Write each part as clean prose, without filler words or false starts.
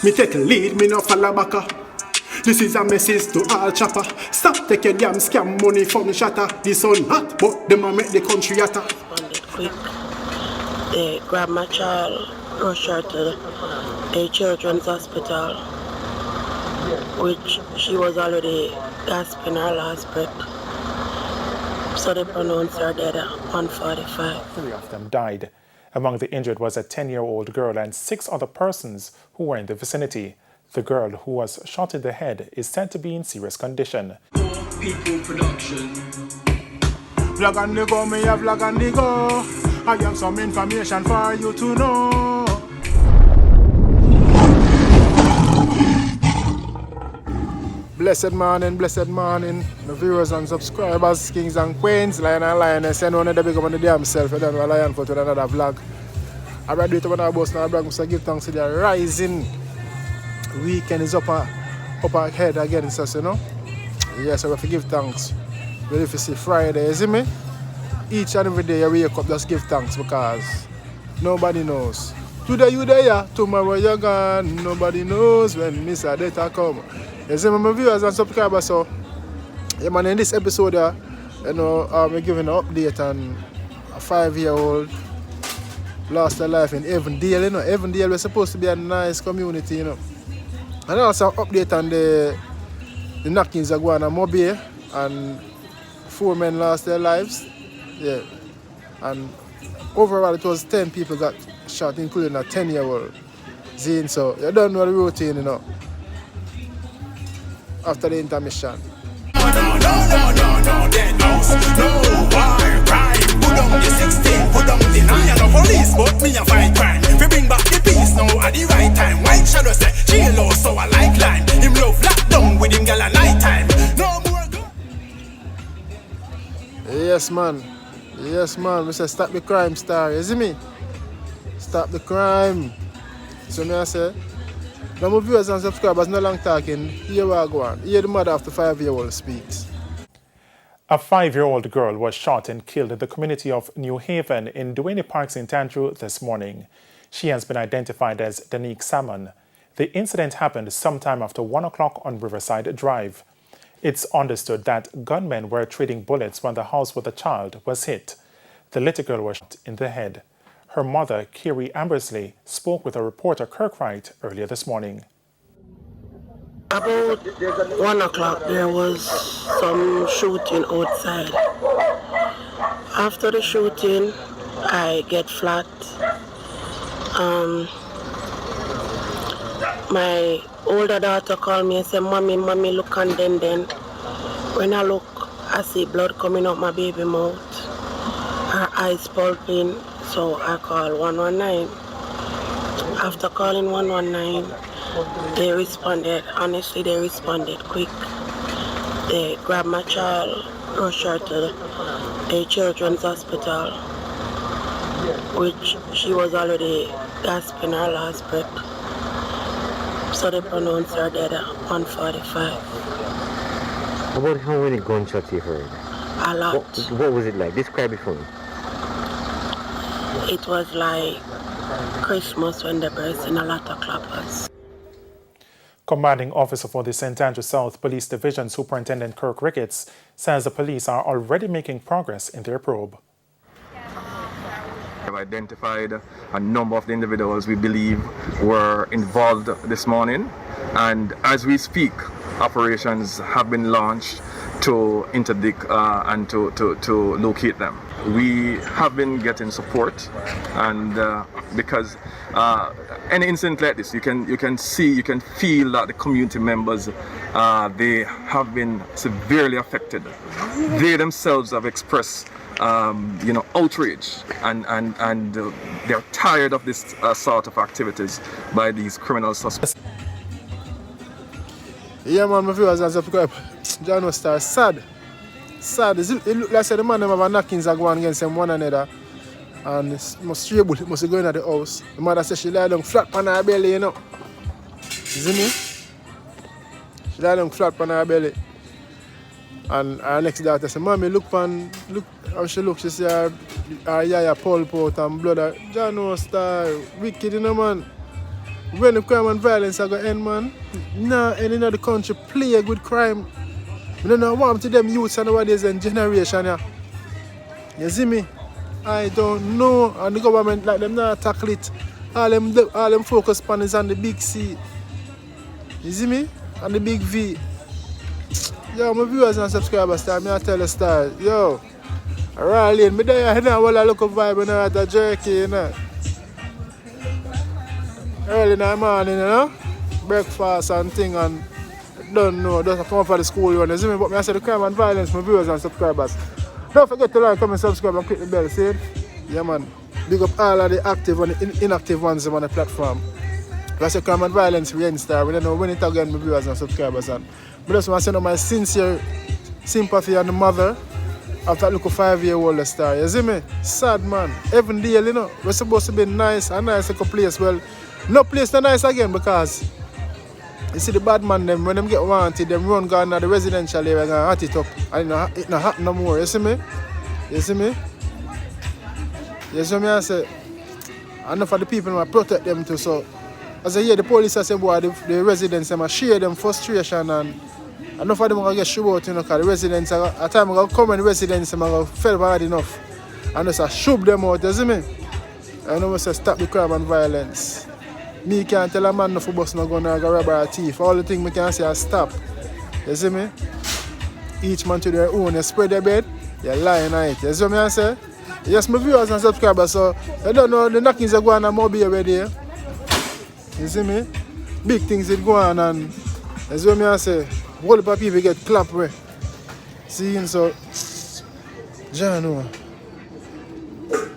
Me take a lead, me no follow backer. This is a message to all chopper. Stop take your damn scam money from shatter. The sun hot, but them a make the country hotter. Responded quick. They grabbed my child, rushed her to the children's hospital, which she was already gasping her last breath. So they pronounced her dead at 1:45. 3 of them died. Among the injured was a 10-year-old girl and 6 other persons who were in the vicinity. The girl who was shot in the head is said to be in serious condition. People production. Vlog and the go, me a vlog and the go. I have some information for you to know. Blessed morning, the viewers and subscribers, kings and queens, lion and lioness, and one of the big up on the damn self, and then a lion for to another vlog. I read it when I boast now, I must give thanks to the rising weekend is up ahead again, so you know. Yes, I have to give thanks. But if you see Friday, you see me? Each and every day you wake up, just give thanks because nobody knows. Today you there, tomorrow you're gone. Nobody knows when Mr. Data come. You see my viewers and subscribers, so yeah man, in this episode you know, we're giving an update on a 5-year-old lost her life in Avondale, you know. Avondale was supposed to be a nice community, you know. And also an update on the knockings that go on Mobay, and 4 men lost their lives. Yeah. And overall it was 10 people got shot, including a 10-year-old. Zine, so you don't know the routine, you know. After the intermission. No, dead house. No war crime. Put down the 16, put down the 9. No police, but me a fight crime. We bring back the peace now at the right time. White shadow say, jail so I like lime. Him love lockdown with him girl at night time. No more gun. Yes man, we say stop the crime star, you see me? Stop the crime. So me I say, now my viewers and subscribers no long talking, here we go on. Here the mother of the 5-year-old speaks. A 5-year-old girl was shot and killed in the community of New Haven in Duane Park, St. Andrew this morning. She has been identified as Danique Salmon. The incident happened sometime after 1 o'clock on Riverside Drive. It's understood that gunmen were trading bullets when the house with the child was hit. The little girl was shot in the head. Her mother, Kiri Ambersley, spoke with a reporter Kirkwright earlier this morning. About 1 o'clock, there was some shooting outside. After the shooting, I get flat. My older daughter called me and said, Mommy, look on then. When I look, I see blood coming out my baby mouth. Her eyes pulping, so I called 119. After calling 119, they responded quick. They grabbed my child, rushed her to the children's hospital, which she was already gasping her last breath. So they pronounced her dead at 1:45. About how many gunshots you heard? A lot. What was it like? Describe it for me. It was like Christmas when they burst in a lot of clappers. Commanding officer for the St. Andrew South Police Division, Superintendent Kirk Ricketts, says the police are already making progress in their probe. We have identified a number of the individuals we believe were involved this morning, and as we speak, operations have been launched to interdict and to locate them. We have been getting support, and because any incident like this, you can feel that the community members they have been severely affected. They themselves have expressed outrage, and they're tired of this sort of activities by these criminal suspects. Yeah man, my viewers and subscribers, John was sad. It look like the man have a knockings that go on against them one another, and it must stray bullet, it must go into the house. The mother says she lie down flat on her belly, you know. You see me? She lie down flat on her belly. And our next daughter said, Mommy, look how she look. She see her yaya pulp out and blood. John was wicked, you know, man. When the crime and violence are going to end, man, nah, any in the country plagued with crime. We don't know what to them youths and nowadays and generation. Yeah. You see me? I don't know. And the government, like them not tackle it. All them focus on is on the big C. You see me? And the big V. Yo, my viewers and subscribers, I tell a story. Yo, Raleigh, me there now while I look up vibe and at a jerky, you know. Early in the morning, you know. Breakfast and thing and don't know, just come for the school run. You see me? But I say the crime and violence, my viewers and subscribers. Don't forget to like, comment, subscribe and click the bell, see it? Yeah man. Big up all of the active and the inactive ones on the platform. That's a crime and violence we star. We don't know when it again, my viewers and subscribers. And I just want to send out my sincere sympathy on the mother of that little 5-year-old star. You see me? Sad man. Even deal, you know. We're supposed to be nice, a nice little place. Well, no place not nice again because you see the bad man them when them get wanted, them run gone to the residential area and hot it up. And it not happen no more. You see me? You see me? You see me? I say, enough of the people I protect them too. So as I hear the police I say, boy, the residents them share them frustration and enough of them are get shoot out, you know, because the residents at a time I come and the residents them are felt bad enough. And just I shoot them out, you see me? I know I say stop the crime and violence. Me can't tell a man no for bus no gun or rob or a thief. All the things I can say is stop. You see me? Each man to their own. You spread their bed, you lie in it. You see what I say? Yes, my viewers and subscribers, so I don't know the knockings are going on Mobay already. You see me? Big things is going on and you see what I say? Whole lot of people get clapped with. See, so John,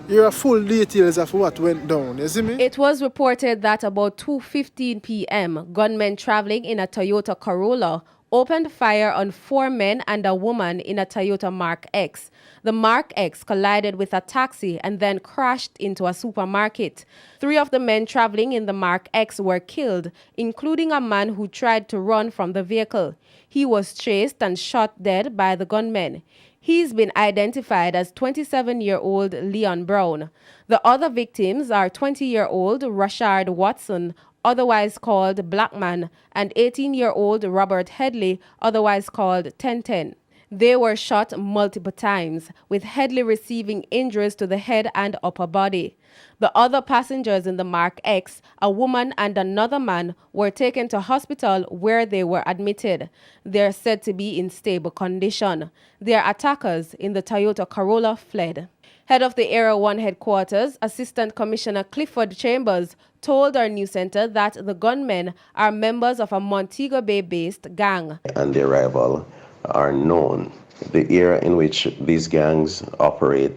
here are full details of what went down, you see me? It was reported that about 2:15 p.m., gunmen traveling in a Toyota Corolla opened fire on 4 men and a woman in a Toyota Mark X. The Mark X collided with a taxi and then crashed into a supermarket. 3 of the men traveling in the Mark X were killed, including a man who tried to run from the vehicle. He was chased and shot dead by the gunmen. He's been identified as 27-year-old Leon Brown. The other victims are 20-year-old Rashard Watson, otherwise called Blackman, and 18-year-old Robert Headley, otherwise called 1010. They were shot multiple times, with Headley receiving injuries to the head and upper body. The other passengers in the Mark X, a woman and another man, were taken to hospital where they were admitted. They are said to be in stable condition. Their attackers in the Toyota Corolla fled. Head of the Area 1 headquarters, Assistant Commissioner Clifford Chambers, told our news center that the gunmen are members of a Montego Bay-based gang. And their rival are known. The area in which these gangs operate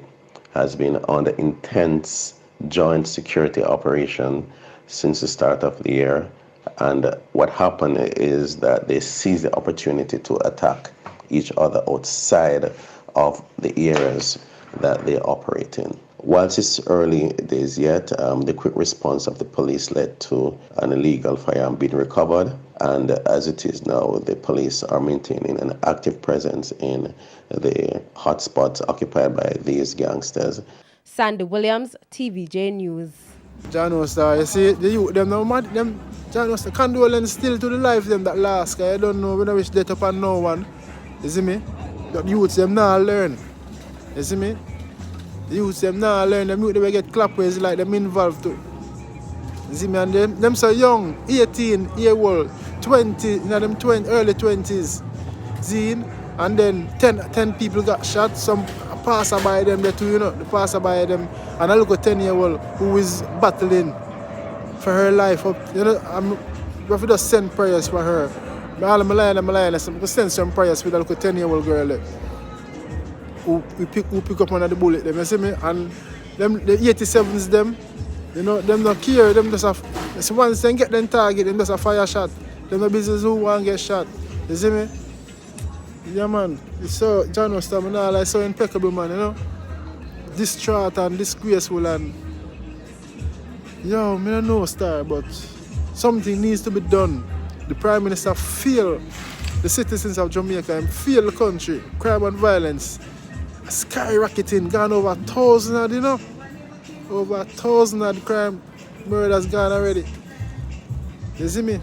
has been under intense joint security operation since the start of the year. And what happened is that they seized the opportunity to attack each other outside of the areas that they operate in. Whilst it's early days yet, the quick response of the police led to an illegal firearm being recovered. And as it is now, the police are maintaining an active presence in the hotspots occupied by these gangsters. Sandy Williams, TVJ News. John Star, you see, the youth, them now mad, them, John Star, condolence still to the life them that last, cause I don't know, we don't wish death upon no one. You see me? The youths, them now learn. You see me? The youths, them now learn, them youth, they will get clap ways like them involved too. You see me? And them so young, 18 year old, 20, you know, them 20, early 20s. See? And then 10 people got shot, some passer by them there too, you know, the passer by them. And I look at 10-year-old who is battling for her life. You know, we have to just send prayers for her. I'm lying, so we send some prayers for that look at 10-year-old girl there, who pick up one of the bullet them, you see me? And them, the 87s them, you know, them not care, them just have, so once they get them target, them just a fire shot. Them no business who want get shot. You see me? Yeah man, it's so John was like so impeccable man, you know. Distraught and disgraceful and yo, I don't know Star, but something needs to be done. The Prime Minister feel the citizens of Jamaica and feel the country. Crime and violence skyrocketing, gone over 1,000, you know. Over 1,000 crime murders gone already. You see me?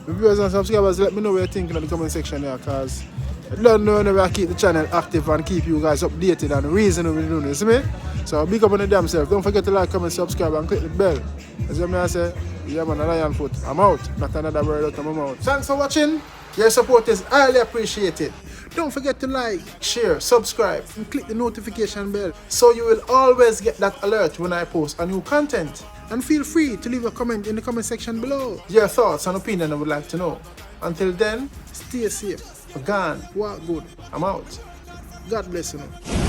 The viewers and subscribers, let me know what you're thinking in the comment section here, because I don't know whenever I keep the channel active and keep you guys updated and the reason we're doing it. You see me? So big up on the damn self. Don't forget to like, comment, subscribe and click the bell. As I say, yeah man, a lion foot. I'm out. Not another word out of my mouth. Thanks for watching. Your support is highly appreciated. Don't forget to like, share, subscribe and click the notification bell so you will always get that alert when I post a new content. And feel free to leave a comment in the comment section below. Your thoughts and opinion I would like to know. Until then, stay safe. Gone. Walk good. I'm out. God bless you.